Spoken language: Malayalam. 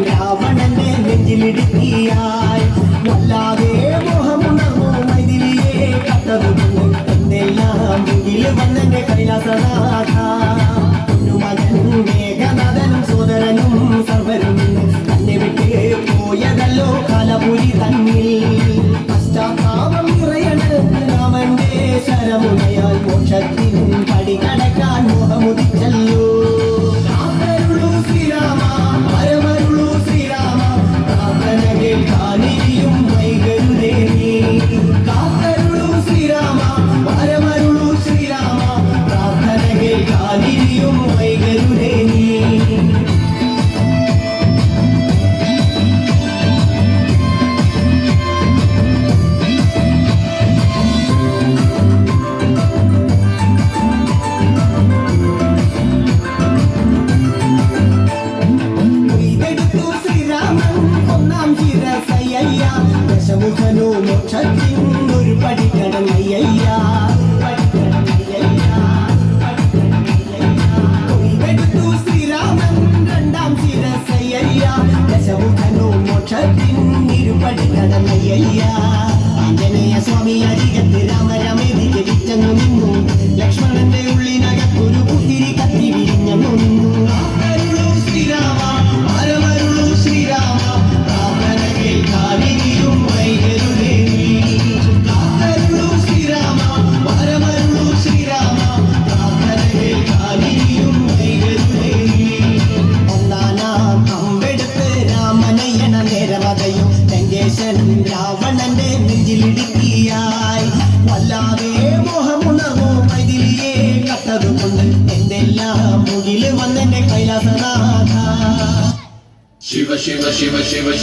രാവണന്റെ നെഞ്ചിലിടുക്കിയായി വല്ലാതെ മോഹമുണർന്നു മൈഥിലിയെ കണ്ടതുകൊണ്ട് എന്നെല്ലാം മുന്നിൽ വന്നെന്റെ കൈലാസനാഥ മകൻ മേഘനാഥനും സോദരനും സർവരും തന്നെ വിട്ട് പോയതല്ലോ കാലപുരി തന്നിൽ പശ്ചാത്താപം നിറയണ് രാമന്റെ ശരമുനയാൽ മോക്ഷത്തിൻ പടി കടക്കാൻ മോഹമുദിച്ചല്ലോ കാത്തരുളൂ ശ്രീരാമ പരമരുളൂ ശ്രീരാമ പ്രാർത്ഥന കേൾക്കാനിരിയും വൈകരുതേ കാത്തരുളൂ ശ്രീരാമ പരമരുളൂ ശ്രീരാമ പ്രാർത്ഥന കേൾക്കാനിരിയും വൈകരുതേ ദശമുഖനോ മോക്ഷത്തിൻ ഒരു പടി കടന്നയ്യ കൊയ്തെടുത്തു ശ്രീരാമൻ രണ്ടാം ശിരസയ്യ ദശമുഖനോ മോക്ഷത്തിൻ ഇരുപടി കടന്നയ്യ ആഞ്ജനേയ സ്വാമി അരികത്ത് രാമരമേതി ജപിച്ചെന്നു നിന്നു ലക്ഷ്മണന്റെ ഉള്ളിനകത്തൊരു പുത്തിരി കത്തി വിരിഞ്ഞെന്നു നിന്നു ശ്രീരാമ പരമരുളൂ ശ്രീരാമ പ്രാർത്ഥന കേൾക്കാനിരിയും വൈകരുതേ കാത്തരുളൂ ശ്രീരാമ പരമരുളൂ ശ്രീരാമ പ്രാർത്ഥന കേൾക്കാനിരിയും വൈകരുതേ ഒന്നാനാം അമ്പെടുത്ത് രാമനയ്യണ നേരമതയും ലങ്കേശനും രാവണന്റെ നെഞ്ചിലിടുക്കിയായി വല്ലാതെ മോഹമുണർന്നു മൈഥിലിയെ കട്ടതുകൊണ്ട് എന്തെല്ലാം മുകില് വന്നെന്റെ കൈലാസനാഥ ശിവ ശിവ ശിവ ശിവ ശിവ